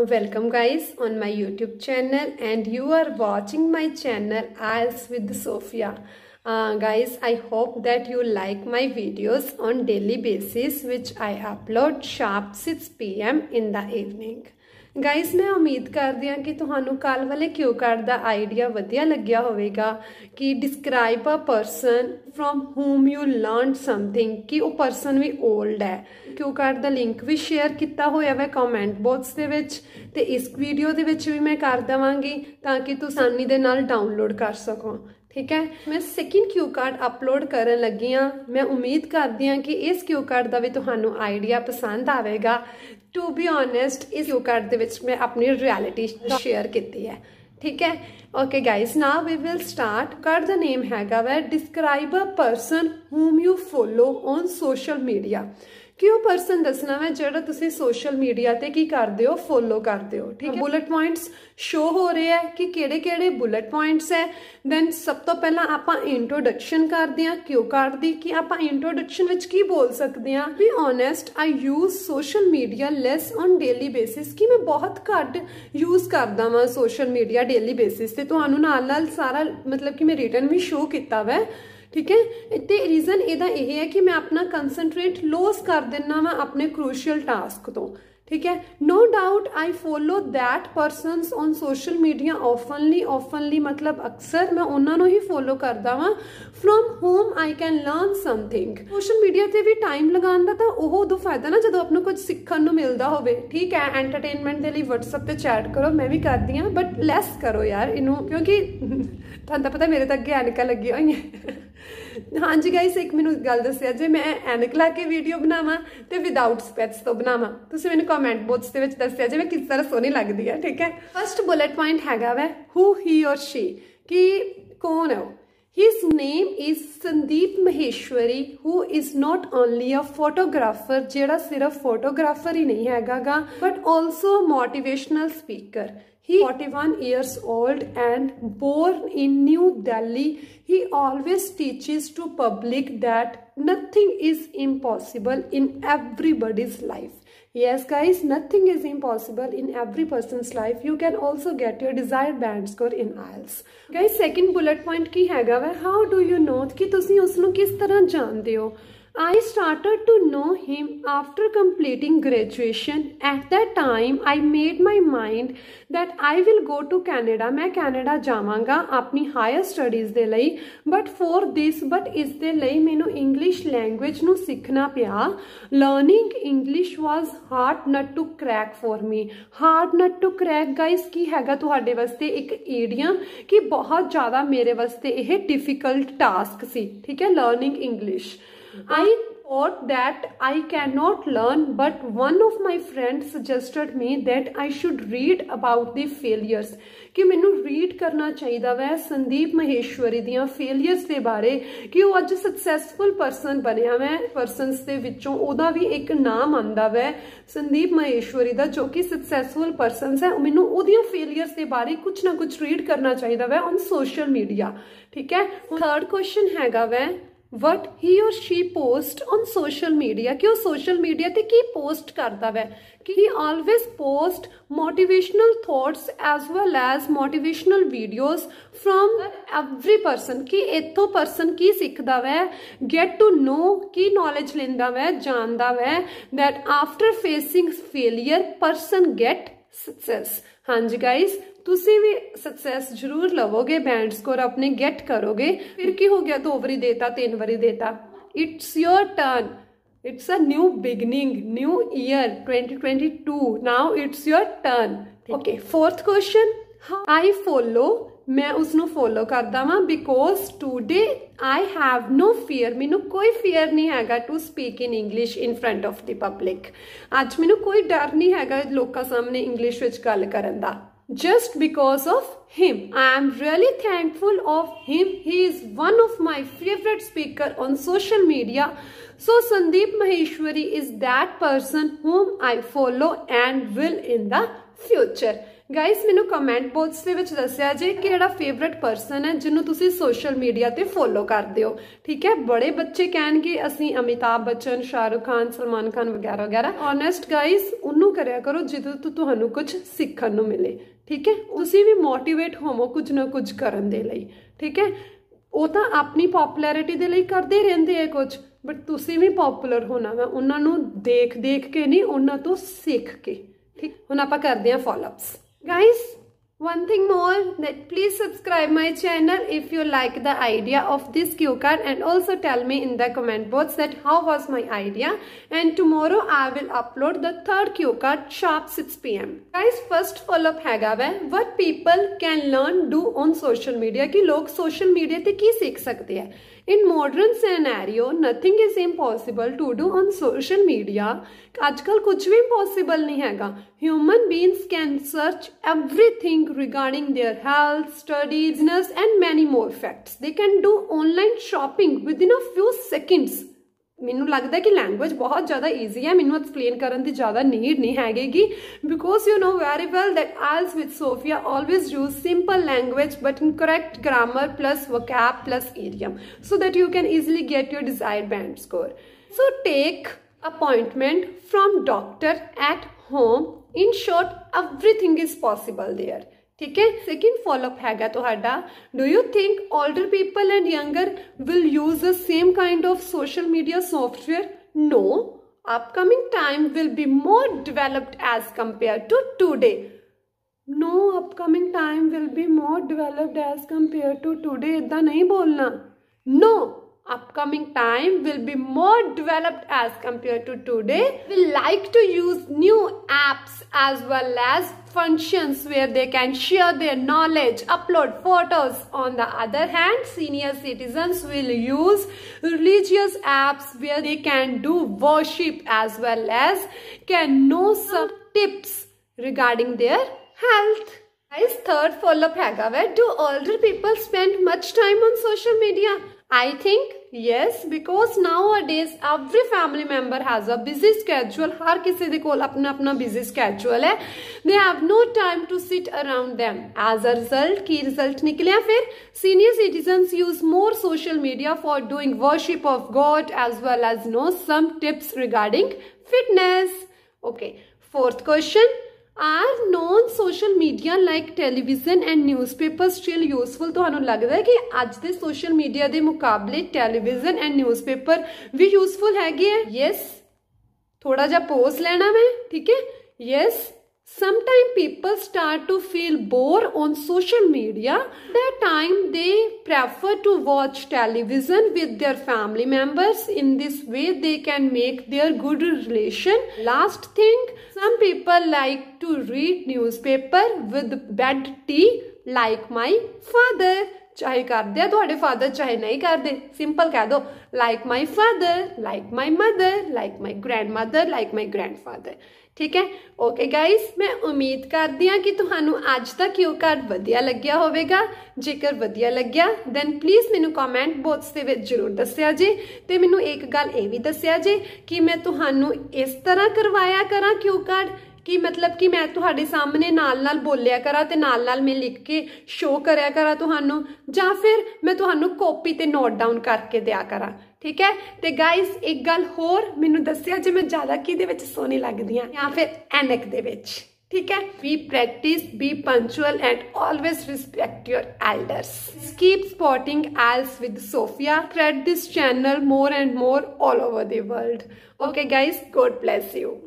Welcome guys on my YouTube channel, and you are watching my channel IELTS with Sophia. Guys, I hope that you like my videos on daily basis which I upload sharp 6 PM in the evening. Guys मैं उम्मीद करती हाँ कि तुहानू कल वाले Q card का idea वधिया लग्या होवेगा कि describe a person from home you learn something कि वो पर्सन भी ओल्ड है। क्यू कार्ड का लिंक भी शेयर किया होया वा कमेंट बॉक्स दे विच ते इस वीडियो दे विच भी मैं कर देवांगी ताकि तुसीं आसानी दे नाल डाउनलोड कर सको। ठीक है, मैं सेकंड क्यू कार्ड अपलोड करन लगी हाँ। मैं उम्मीद करती हाँ कि इस क्यू कार्ड का भी तुहानू आइडिया पसंद आवेगा। टू बी ऑनेस्ट इस क्यू कार्ड दे विच मैं अपनी रियलिटी शेयर की है। ठीक है, okay guys, now we will start. Card दा नेम हैगा वा describe a person whom you follow on social media। कि वो पर्सन दसना वा जो तुसी सोशल मीडिया ते की करते हो, फॉलो करते हो। ठीक है, बुलेट पॉइंट्स शो हो रहे हैं कि केड़े बुलेट पॉइंट्स है। दैन सब तो पहला आपां इंट्रोडक्शन करते हैं क्यू कार्ड दी कि आपां इंट्रोडक्शन विच की बोल सकते हैं। Be honest I use social media less on daily basis कि मैं बहुत घट यूज करदा वा सोशल मीडिया डेली बेसिस ते तुहानू नाल सारा मतलब कि मैं रिटन भी शो किया वा। ठीक है, तो रीजन एदा यह है कि मैं अपना कंसनट्रेट लॉस कर देना वा अपने क्रूशियल टास्क तो। ठीक है, no doubt I follow that persons on social media openly मतलब अक्सर मैं उन्होंने ही फॉलो करता वा from home I can learn something. Social media ते भी टाइम लगाने का तो वो उदों फायदा ना जो अपने कुछ सीखने को मिलता हो। ठीक है, एंटरटेनमेंट के लिए व्हाट्सएप पे चैट करो, मैं भी करती हाँ, बट लैस करो यार इनू, क्योंकि तुहानू पता मेरे तो अगे ऐनक लगी हुई है। हाँ जी गाइस, एक मैनू गल दस्सिया जे मैं ऐनक ला के वीडियो बनावा ते विदाउट स्पेक्स तो बनावा। तुसीं मैनू कमेंट बॉक्स दे विच दस्सिया जे मैं किस तरह सोहनी लगदी है। ठीक है, फर्स्ट बुलेट पॉइंट हैगा वा हु ही और शी कि कौन है वो। His name is Sandeep Maheshwari who is not only a photographer जेड़ा सिर्फ फोटोग्राफर ही नहीं हैगा but also motivational speaker। He 41 years old and born in New Delhi. He always teaches to public that nothing is impossible in everybody's life. Yes guys, nothing is impossible in every person's life. You can also get your desired band score in IELTS. Guys, second bullet point की हैगा वा how do you know कि तुसी उसनू किस तरह जानते हो। I started to know him after completing graduation. At that time, I made my mind that I will go to Canada. मैं Canada जावांगा अपनी higher studies दे लई, but इस दे लई मैनू English language नू सीखना पिया। Learning English was hard nut to crack for me. Hard nut to crack guys की हैगा तुहाडे वास्ते एक idiom कि बहुत ज़्यादा मेरे वास्ते यह difficult task सी। ठीक है, learning English। I thought that I cannot learn, but one of my friends suggested me that I should read about the failures कि मैनू रीड करना चाहिए वै संदीप महेश्वरी दियां फेलियर्स के बारे कि वो अज सक्सैसफुल पर्सन बनया वै। पर्सनस के विचों ओदा भी एक नाम आंदा वै संदीप महेश्वरी दा जो कि सक्सैसफुल पर्सनस है। मैनू ओदियां फेलियर्स के बारे कुछ ना कुछ रीड करना चाहिए वै ऑन सोशल मीडिया। ठीक है, थर्ड क्वेश्चन हैगा वै what he or she post on social media कि वो सोशल मीडिया ते की पोस्ट करता वै कि he always post motivational thoughts as well as motivational videos from every person कि इत्थों पर्सन की सीखदा वै get to know की नॉलेज लेंदा वै जानदा वै that after facing failure person get success। हाँ जी गाइस, तुसी भी सक्सैस जरूर लवोगे, बैंड स्कोर अपने गेट करोगे। फिर की हो गया 2 वारी देता 3 वारी देता। It's your turn, it's a new beginning, new year 2022, now it's your turn. Okay, fourth question, I follow मैं उसनू फॉलो करदा वा because today I have no fear मैनू कोई फियर नहीं हैगा to speak in English in front of the public. अज मैनू कोई डर नहीं हैगा लोकां सामने इंग्लिश विच गल करन दा। Just because of him, I am really thankful of him. He is one of my favorite speaker on social media. So Sandeep Maheshwari is that person whom I follow and will in the future. Guys मैनू comment box दे विच दस्सिया जे किहड़ा favourite person है जिन्हों तुसी social media ते follow करदे हो। ठीक है, बड़े बच्चे कहणगे असीं अमिताभ बच्चन, शाहरुख खान, सलमान खान वगैरह वगैरह। ऑनेस्ट गाइस उन्नू करिया करो जिदों तो तुहानू कुछ सीखण नू मिले। ठीक है, तुसी भी मोटिवेट होवो कुछ ना कुछ करन दे लई। ठीक है, वो तो अपनी पॉपुलैरिटी दे लई करदे रहिंदे है कुछ, बट तुसी भी पॉपुलर होना वा उन्हां नू देख देख के नहीं, उन्हां तो सीख के। ठीक, हुण आपां करदे हां follow-ups. Guys, one thing more, that please subscribe my channel if you like the idea of this cue card, and also tell me in the comment box that how was my idea, and tomorrow I will upload the third cue card sharp 6 PM. Guys, first follow up हैगा वै what people can learn do on social media, कि लोग social media ते की सीख सकते हैं। In modern scenario, nothing is impossible to do on social media. आजकल कुछ भी impossible नहीं हैगा। Human beings can search everything regarding their health, studies, business and many more facts. They can do online shopping within a few seconds. मैनू लगता है कि language बहुत ज़्यादा ईजी है, मैनू एक्सप्लेन करने की ज़्यादा नीड नहीं हैगी, because you know very well that IELTS with Sophia always use simple language but in correct grammar plus vocab plus idiom, so that you can easily get your desired band score. So take appointment from doctor at home. In short everything is possible there. ठीक है, second follow up हैगा तुहाडा, do you think older people and younger will use the same kind of social media software? No, upcoming time will be more developed as compare to today. No, upcoming time will be more developed as compare to today, इतना नहीं बोलना। No, upcoming time will be more developed as compared to today. We like to use new apps as well as functions where they can share their knowledge, upload photos. On the other hand, senior citizens will use religious apps where they can do worship as well as can know some tips regarding their health. Guys, third follow-up हैगा वै, do older people spend much time on social media? I think yes, because nowadays every family member has a busy schedule. हर किसी दे कोल अपना अपना busy schedule है. They have no time to sit around them. As a result, की result निकलिया फिर senior citizens use more social media for doing worship of God as well as know some tips regarding fitness. Okay, fourth question. Are non-social media like television and newspaper still useful? तो हमें लगता है कि आज दे social media दे मुकाबले television and newspaper भी useful है गे? Yes. थोड़ा जा pause लेना मैं, ठीक है? Yes. Sometimes people start to feel bored on social media. That time they prefer to watch television with their family members. In this way they can make their good relation. Last thing, some people like to read newspaper with bed tea like my father. चाहे कर दे थोड़े father चाहे नहीं कर दे, simple कह दो like my father, like my mother, like my grand mother, like my grandfather. ठीक है, ओके गाइस, मैं उम्मीद करदी हां कि तुहानू आज दा क्यू कार्ड वधिया लग्या होवेगा। जेकर वधिया लग्या दैन प्लीज़ मैनू कमेंट बॉक्स दे विच जरूर दस्सिया जे, ते मैनू एक गल ये भी दस्सिया जे कि मैं तुहानू इस तरह करवाया करा क्यू कार्ड कि मतलब कि मैं तुहाडे सामने नाल बोलिया करा ते नाल मैं लिख के शो करया करा तुहानू, जां फिर मैं तुहानू कॉपी ते नोट डाउन करके दिया करा। ठीक है, ते गाइस एक गल होर मैनू दस्सिया जे मैं ज़्यादा किहदे विच सोहनी लगदी हां या फिर ऐनक दे विच। ठीक है, be practice, be punctual and always respect your elders. Keep spotting IELTS with Sophia. Spread this channel more and more all over the world. Okay guys, God bless you.